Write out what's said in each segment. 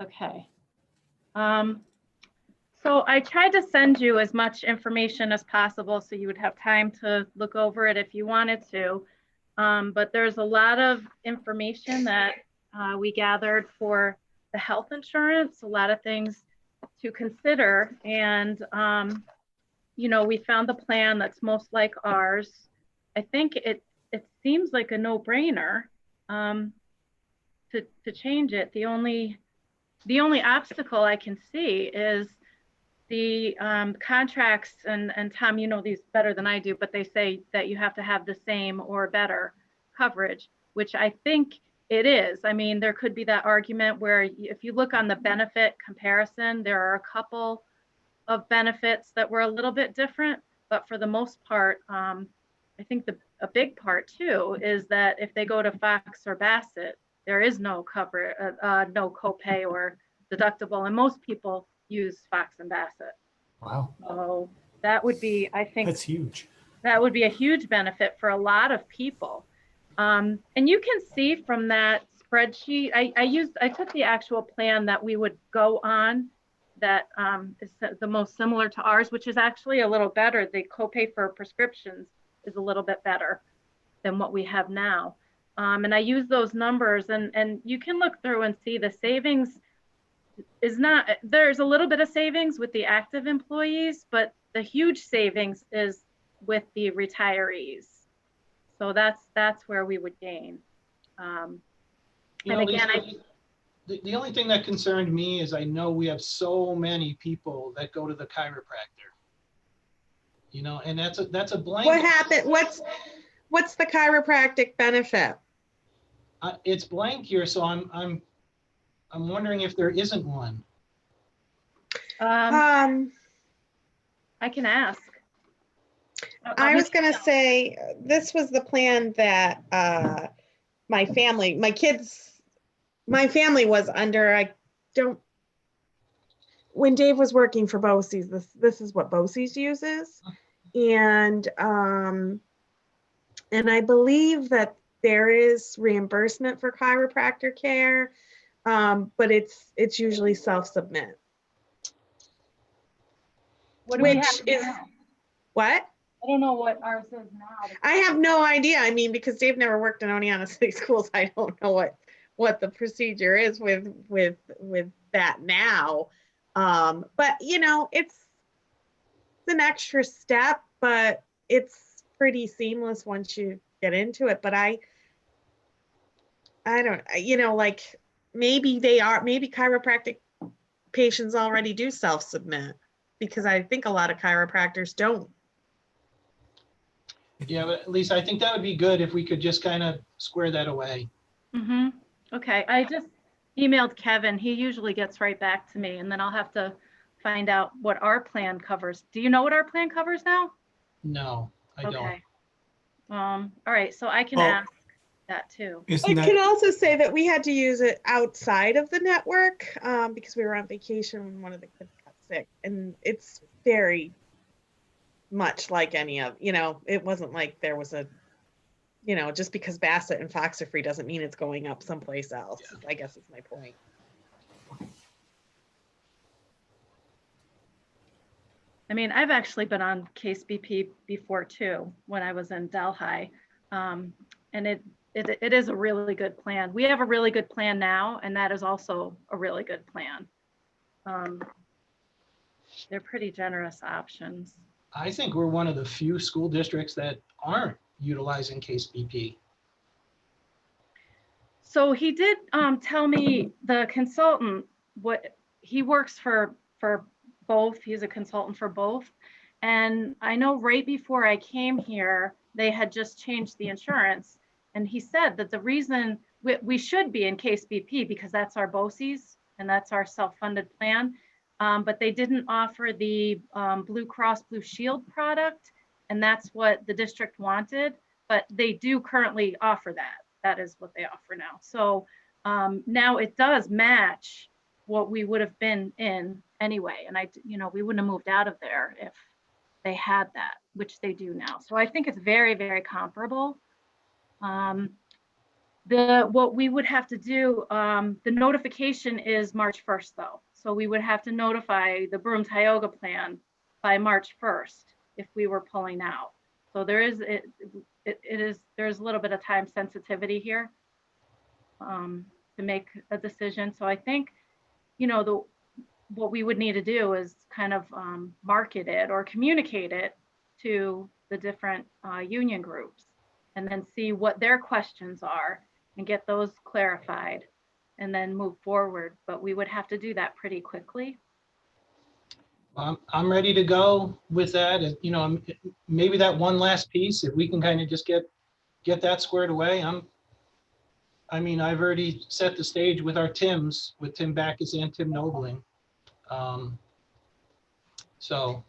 Okay. So I tried to send you as much information as possible so you would have time to look over it if you wanted to. But there's a lot of information that we gathered for the health insurance, a lot of things to consider. And, you know, we found the plan that's most like ours. I think it seems like a no-brainer to change it. The only obstacle I can see is the contracts, and Tom, you know these better than I do, but they say that you have to have the same or better coverage, which I think it is. I mean, there could be that argument where if you look on the benefit comparison, there are a couple of benefits that were a little bit different, but for the most part, I think a big part too is that if they go to Fox or Bassett, there is no cover, no copay or deductible, and most people use Fox and Bassett. Wow. So that would be, I think, that's huge. That would be a huge benefit for a lot of people. And you can see from that spreadsheet, I took the actual plan that we would go on that is the most similar to ours, which is actually a little better. The copay for prescriptions is a little bit better than what we have now. And I use those numbers, and you can look through and see the savings is not, there's a little bit of savings with the active employees, but the huge savings is with the retirees. So that's where we would gain. And again, the only thing that concerned me is I know we have so many people that go to the chiropractor, you know, and that's a blanket. What happened? What's the chiropractic benefit? It's blank here, so I'm wondering if there isn't one. I can ask. I was going to say, this was the plan that my family was under. When Dave was working for BOCES, this is what BOCES uses. And I believe that there is reimbursement for chiropractor care, but it's usually self-submit. What do we have now? What? I don't know what ours is now. I have no idea. I mean, because Dave never worked in Oneonta City Schools, I don't know what the procedure is with that now. But you know, it's an extra step, but it's pretty seamless once you get into it. But I don't, you know, like maybe chiropractic patients already do self-submit, because I think a lot of chiropractors don't. Yeah, but at least I think that would be good if we could just kind of square that away. Mm-hmm. Okay, I just emailed Kevin. He usually gets right back to me, and then I'll have to find out what our plan covers. Do you know what our plan covers now? No, I don't. Okay. All right, so I can ask that too. I can also say that we had to use it outside of the network because we were on vacation when one of the kids got sick, and it's very much like any of, you know, it wasn't like there was a, you know, just because Bassett and Fox are free doesn't mean it's going up someplace else. Yeah. I guess is my point. I mean, I've actually been on Case BP before too, when I was in Delhi, and it is a really good plan. We have a really good plan now, and that is also a really good plan. They're pretty generous options. I think we're one of the few school districts that aren't utilizing Case BP. So he did tell me, the consultant, what he works for both. He's a consultant for both. And I know right before I came here, they had just changed the insurance. And he said that the reason we should be in Case BP because that's our BOCES and that's our self-funded plan. But they didn't offer the Blue Cross Blue Shield product, and that's what the district wanted, but they do currently offer that. That is what they offer now. So now it does match what we would have been in anyway. And we wouldn't have moved out of there if they had that, which they do now. So I think it's very, very comparable. What we would have to do, the notification is March 1st though. So we would have to notify the Broome Tioga plan by March 1st if we were pulling out. So there's a little bit of time sensitivity here to make a decision. So I think, what we would need to do is kind of market it or communicate it to the different union groups and then see what their questions are and get those clarified and then move forward. But we would have to do that pretty quickly. I'm ready to go with that. And, maybe that one last piece, if we can kind of just get that squared away. I've already set the stage with our Tims, with Tim Backus and Tim Nobling. So.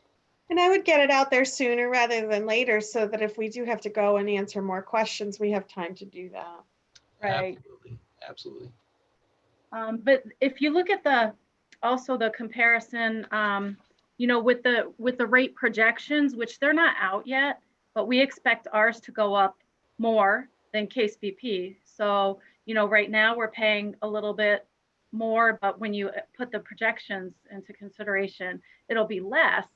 And I would get it out there sooner rather than later so that if we do have to go and answer more questions, we have time to do that. Right. Absolutely. But if you look at also the comparison, with the rate projections, which they're not out yet, but we expect ours to go up more than KSBP. So, right now we're paying a little bit more, but when you put the projections into consideration, it'll be less.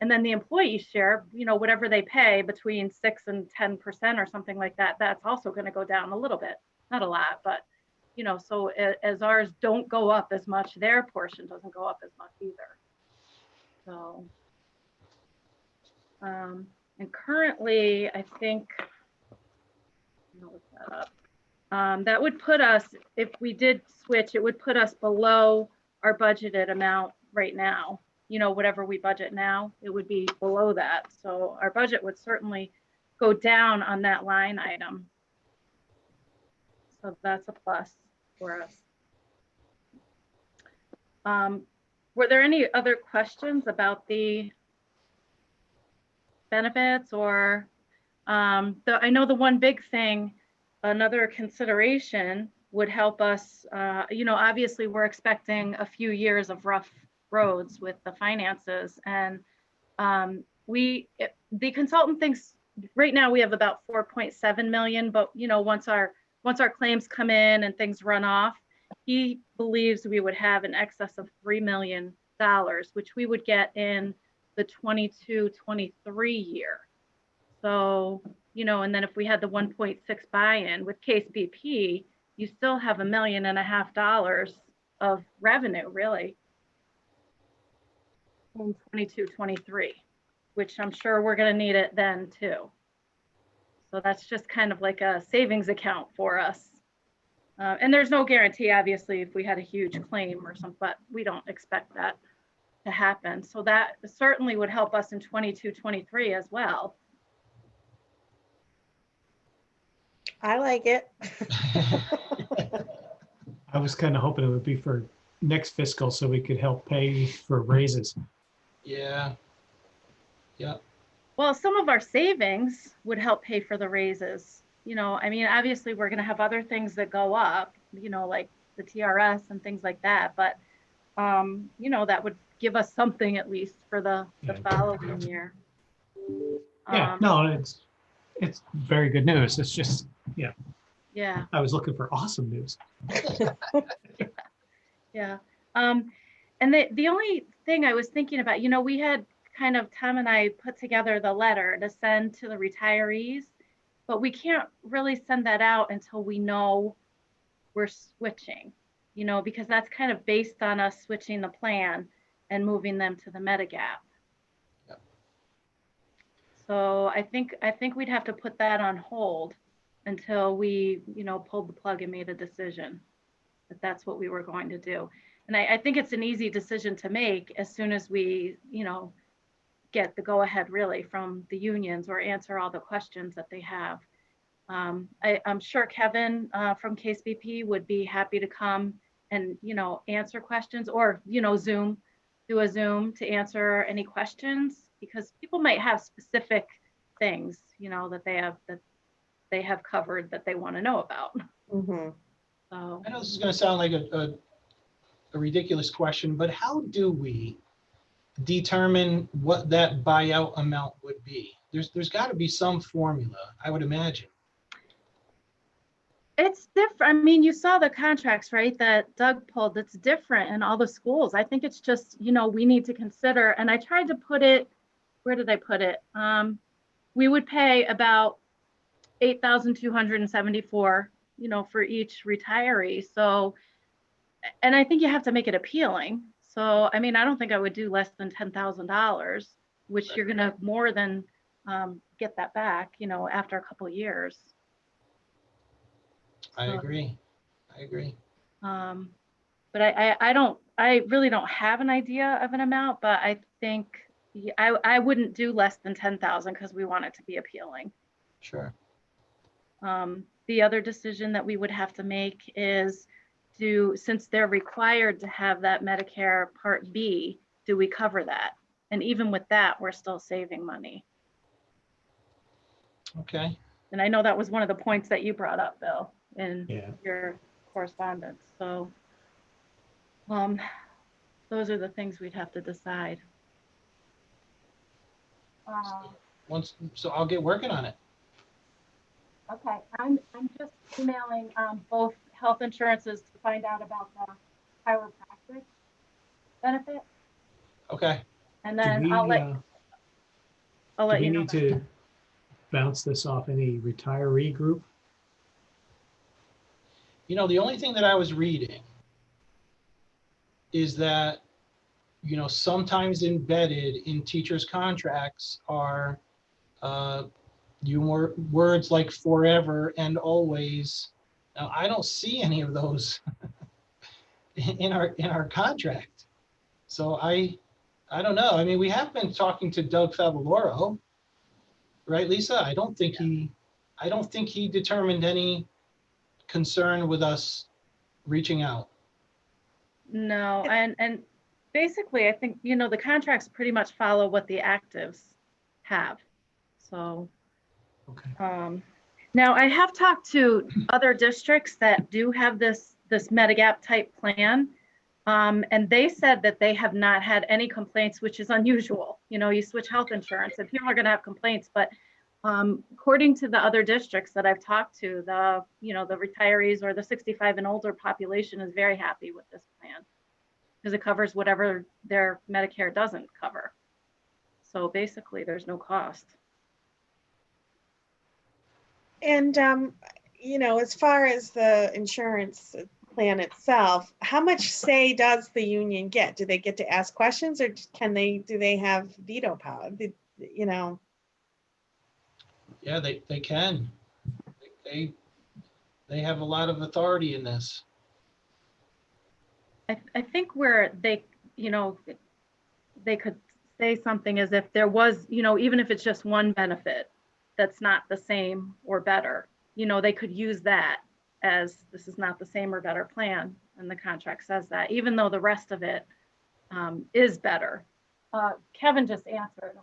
And then the employee share, whatever they pay between 6 and 10% or something like that, that's also going to go down a little bit, not a lot, but so as ours don't go up as much, their portion doesn't go up as much either. So, and currently, I think, I'll look that up. That would put us, if we did switch, it would put us below our budgeted amount right now. Whatever we budget now, it would be below that. So our budget would certainly go down on that line item. So that's a plus for us. Were there any other questions about the benefits or I know the one big thing, another consideration would help us, obviously we're expecting a few years of rough roads with the finances, and the consultant thinks right now we have about 4.7 million, but once our claims come in and things run off, he believes we would have an excess of $3 million, which we would get in the 22-23 year. So, and then if we had the 1.6 buy-in with KSBP, you still have $1.5 million of revenue, really, in 22-23, which I'm sure we're going to need it then too. So that's just kind of like a savings account for us. And there's no guarantee, obviously, if we had a huge claim or something, but we don't expect that to happen. So that certainly would help us in 22-23 as well. I like it. I was kind of hoping it would be for next fiscal so we could help pay for raises. Yeah. Well, some of our savings would help pay for the raises. Obviously we're going to have other things that go up, like the TRS and things like that. But, that would give us something at least for the following year. Yeah, no, it's very good news. It's just, Yeah. I was looking for awesome news. Yeah. And the only thing I was thinking about, we had Tom and I put together the letter to send to the retirees, but we can't really send that out until we know we're switching, because that's kind of based on us switching the plan and moving them to the Medigap. Yep. So I think we'd have to put that on hold until we, pulled the plug and made a decision that that's what we were going to do. And I think it's an easy decision to make as soon as we, get the go-ahead really from the unions or answer all the questions that they have. I'm sure Kevin from KSBP would be happy to come and, answer questions or, do a Zoom to answer any questions, because people might have specific things, that they have covered that they want to know about. Mm-hmm. So I know this is going to sound like a ridiculous question, but how do we determine what that buyout amount would be? There's got to be some formula, I would imagine. It's different. I mean, you saw the contracts, right, that Doug pulled. It's different in all the schools. I think it's just, we need to consider, and I tried to put it, where did I put it? We would pay about 8,274, for each retiree. So, and I think you have to make it appealing. So, I mean, I don't think I would do less than $10,000, which you're gonna more than get that back, after a couple of years. I So, agree. I agree. But I really don't have an idea of an amount, but I think I wouldn't do less than 10,000 because we want it to be appealing. Sure. The other decision that we would have to make is since they're required to have that Medicare Part B, do we cover that? And even with that, we're still saving money. Okay. And I know that was one of the points that you brought up, Bill, in Yeah. your correspondence. So those are the things we'd have to decide. So I'll get working on it. Okay, I'm just emailing both health insurances to find out about the chiropractic benefit, Okay. and Do then we, I'll let do we you know. need to bounce this off any retiree group? The only thing that I was reading is that, sometimes embedded in teachers' contracts are words like forever and always. Now, I don't see any of those in our contract. So I don't know. I mean, we have been talking to Doug Favaloro, right, Lisa? I don't think he determined any concern with us reaching out. No, and basically, I think the contracts pretty much follow what the actives have. So Okay. now I have talked to other districts that do have this Medigap type plan. And they said that they have not had any complaints, which is unusual. You switch health insurance and people are going to have complaints, but according to the other districts that I've talked to, the retirees or the 65 and older population is very happy with this plan because it covers whatever their Medicare doesn't cover. So basically there's no cost. And, as far as the insurance plan itself, how much say does the union get? Do they get to ask questions, or do they have veto power? Yeah, they can. They have a lot of authority in this. I think where they could say something as if there was, even if it's just one benefit that's not the same or better, they could use that as this is not the same or better plan. And the contract says that, even though the rest of it is better. Kevin just answered.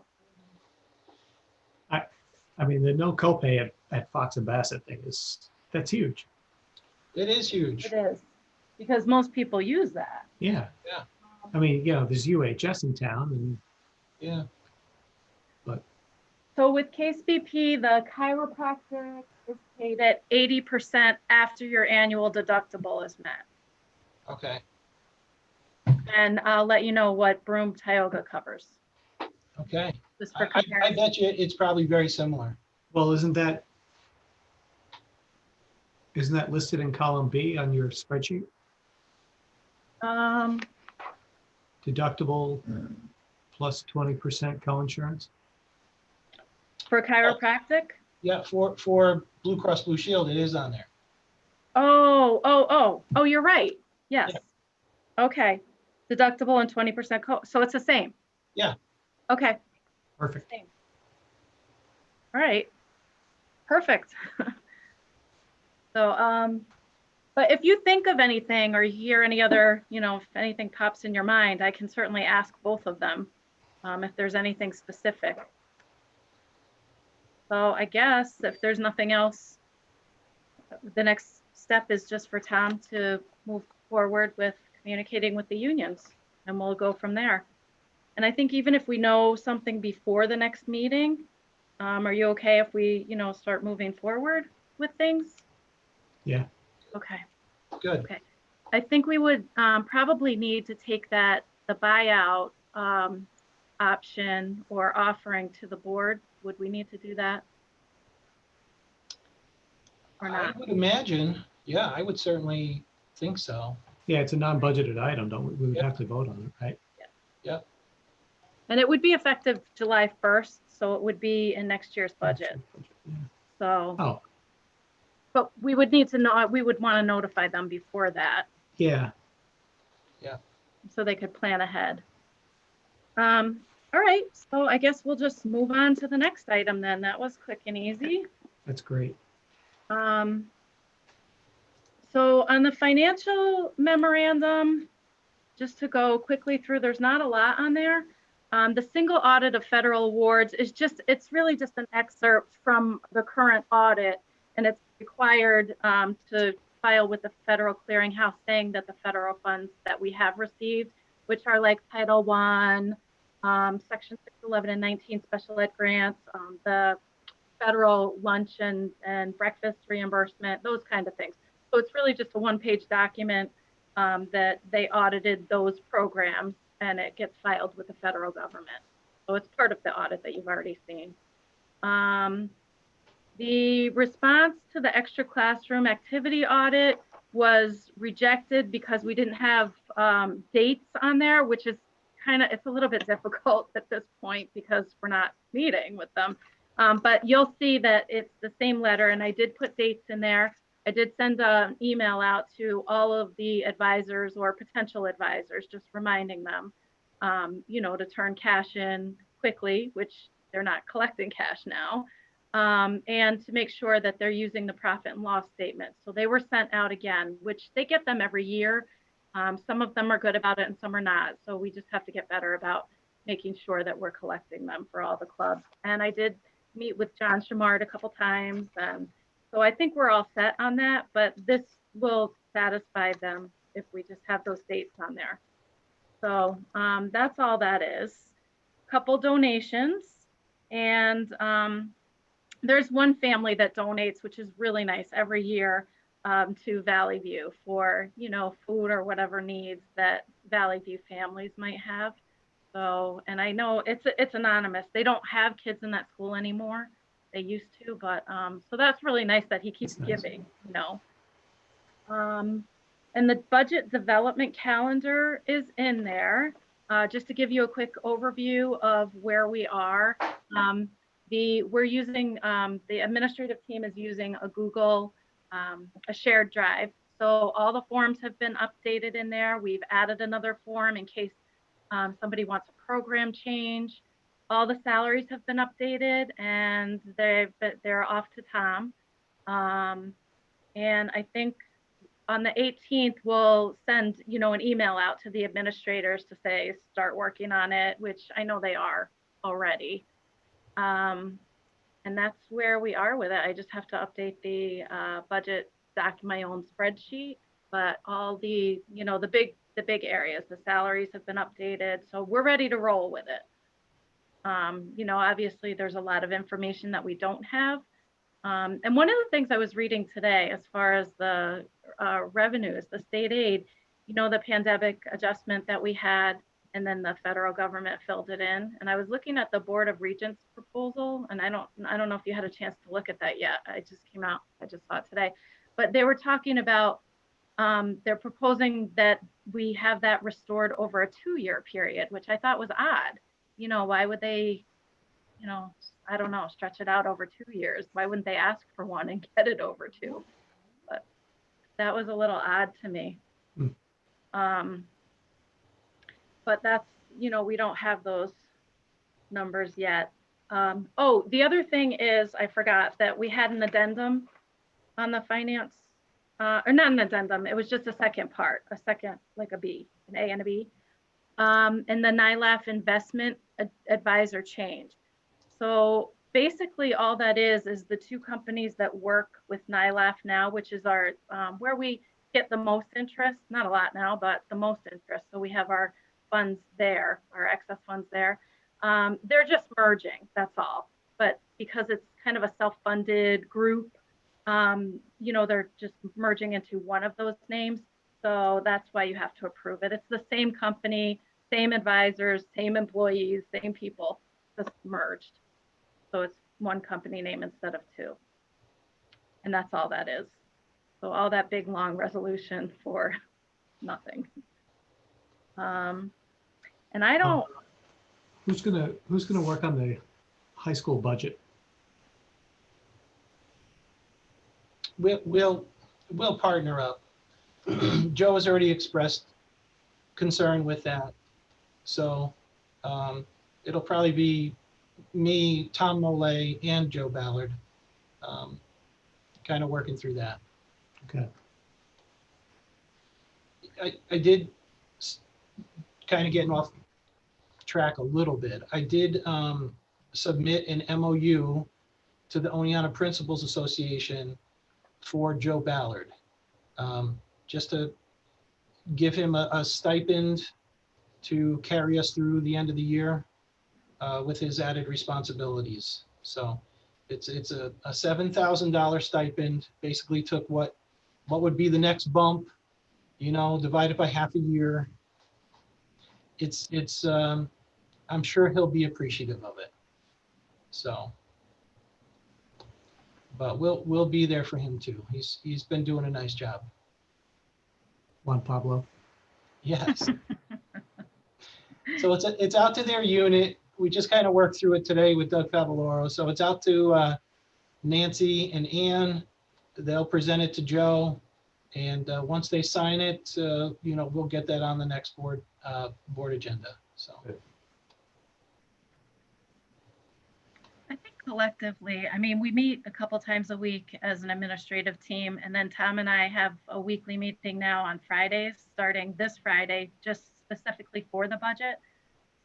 I mean, the no copay at Fox and Bassett thing that's huge. It is huge. It is, because most people use that. Yeah. Yeah. I mean, there's UHS in town and Yeah. So with Case BP, the chiropractic is paid at 80% after your annual deductible is met. Okay. And I'll let you know what Broome Tioga covers. Okay. Just for I comparison. bet you it's probably very similar. well, isn't that listed in column B on your spreadsheet? Deductible plus 20% co-insurance? For chiropractic? Yeah, for Blue Cross Blue Shield, it is on there. Oh, you're right. Yes. Yeah. Okay. Deductible and 20% so it's the same. Yeah. Okay. Perfect. Same. All right. Perfect. So, but if you think of anything or you hear any other, if anything pops in your mind, I can certainly ask both of them if there's anything specific. So I guess if there's nothing else, the next step is just for Tom to move forward with communicating with the unions, and we'll go from there. And I think even if we know something before the next meeting, are you okay if we, start moving forward with things? Yeah. Okay. Good. I think we would probably need to take the buyout option or offering to the board. Would we need to do that? Or I not? would imagine, yeah, I would certainly think so. Yeah, it's a non-budgeted item, don't we? We would Yep. have to vote on it, right? And it would be effective July 1st, so it would be in next year's budget. Yeah. So, Oh, but we would need to know, we would want to notify them before that yeah. so they could plan ahead. All right, so I guess we'll just move on to the next item then. That was quick and easy. That's great. So on the financial memorandum, just to go quickly through, there's not a lot on there. The single audit of federal awards is it's really just an excerpt from the current audit, and it's required to file with the Federal Clearinghouse saying that the federal funds that we have received, which are like Title I, Section 611 and 19 special ed grants, the federal lunch and breakfast reimbursement, those kind of things. So it's really just a one-page document that they audited those programs, and it gets filed with the federal government. So it's part of the audit that you've already seen. The response to the extra classroom activity audit was rejected because we didn't have dates on there, which is it's a little bit difficult at this point because we're not meeting with them. But you'll see that it's the same letter, and I did put dates in there. I did send an email out to all of the advisors or potential advisors, just reminding them, to turn cash in quickly, which they're not collecting cash now, and to make sure that they're using the profit and loss statement. So they were sent out again, which they get them every year. Some of them are good about it and some are not. So we just have to get better about making sure that we're collecting them for all the clubs. And I did meet with John Shamard a couple times, and so I think we're all set on that, but this will satisfy them if we just have those dates on there. So that's all that is. Couple donations, and there's one family that donates, which is really nice every year to Valley View for, food or whatever needs that Valley View families might have. So, and I know it's anonymous. They don't have kids in that school anymore. They used to, but so that's really nice that he keeps That's nice. giving, And the budget development calendar is in there. Just to give you a quick overview of where we are. We're using, the administrative team is using a Google, a shared drive. So all the forms have been updated in there. We've added another form in case somebody wants a program change. All the salaries have been updated, and they're off to Tom. And I think on the 18th, we'll send, an email out to the administrators to say, start working on it, which I know they are already. And that's where we are with it. I just have to update the budget my own spreadsheet, but all the, the big areas, the salaries have been updated. So we're ready to roll with it. Obviously there's a lot of information that we don't have. And one of the things I was reading today, as far as the revenues, the state aid, the pandemic adjustment that we had, and then the federal government filled it in. And I was looking at the Board of Regents proposal, and I don't know if you had a chance to look at that yet. I just saw it today, but they were talking about, they're proposing that we have that restored over a 2-year period, which I thought was odd. Why would they, I don't know, stretch it out over 2 years? Why wouldn't they ask for one and get it over 2? But that was a little odd to me. But that's, we don't have those numbers yet. Oh, the other thing is, I forgot that we had an addendum on the finance, or not an addendum, it was just a second part, like a B, an A and a B. And the NILAF investment advisor change. So basically all that is the two companies that work with NILAF now, which is our, where we get the most interest, not a lot now, but the most interest. So we have our funds there, our excess funds there. They're just merging, that's all. But because it's kind of a self-funded group, you know, they're just merging into one of those names. So that's why you have to approve it. It's the same company, same advisors, same employees, same people, just merged. So it's one company name instead of two. And that's all that is. So all that big, long resolution for nothing. And I don't, Who's gonna work on the high school budget? We'll partner up. Joe has already expressed concern with that. So it'll probably be me, Tom Molay, and Joe Ballard kind of working through that. Okay. I did kind of getting off track a little bit. I did submit an MOU to the Oneonta Principals Association for Joe Ballard, just to give him a stipend to carry us through the end of the year with his added responsibilities. So it's a $7,000 stipend. Basically took what would be the next bump, you know, divided by half a year. It's I'm sure he'll be appreciative of it. So, but we'll be there for him too. He's been doing a nice job. Juan Pablo. Yes. So it's out to their unit. We just kind of worked through it today with Doug Favaloro. So it's out to Nancy and Ann. They'll present it to Joe. And once they sign it, you know, we'll get that on the next board agenda. So. I think collectively, I mean, we meet a couple times a week as an administrative team, and then Tom and I have a weekly meeting now on Fridays, starting this Friday, just specifically for the budget.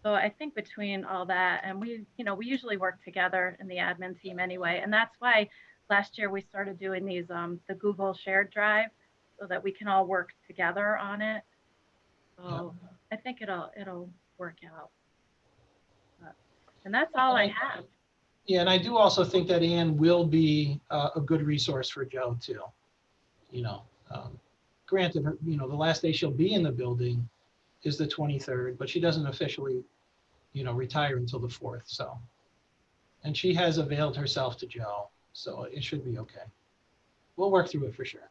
So I think between all that, and we usually work together in the admin team anyway, and that's why last year we started doing these the Google shared drive so that we can all work together on it. So yeah. I think it'll work out. And that's all I have. Yeah, and I do also think that Ann will be a good resource for Joe too. You know, granted, you know, the last day she'll be in the building is the 23rd, but she doesn't officially, you know, retire until the 4th. So, and she has availed herself to Joe, so it should be okay. We'll work through it for sure.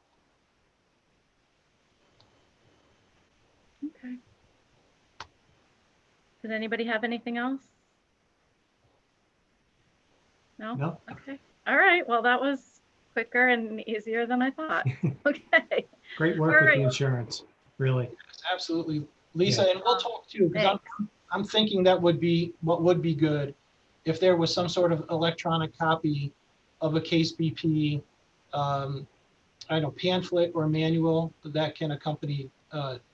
Okay. Did anybody have anything else? No? No. Okay. All right. Well, that was quicker and easier than I thought. Okay. Great work All with right. the insurance, really. Absolutely, Lisa, Yeah. and we'll talk too, because I'm thinking that would be what would be good if there was some sort of electronic copy of a case BP, I don't know, pamphlet or manual that can accompany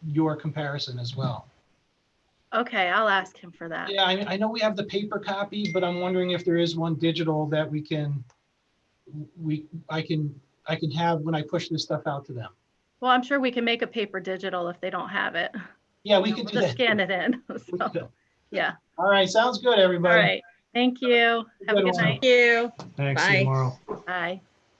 your comparison as well. Okay, I'll ask him for that. Yeah, I know we have the paper copy, but I'm wondering if there is one digital that I can have when I push this stuff out to them. Well, I'm sure we can make a paper digital if they don't have it. Yeah, we could do We'll just that. scan it in. We So, could. yeah. All right, sounds good, All everybody. right. Thank you. Have a Good good one. night. Thank you. Thanks, see Bye. you tomorrow. Bye.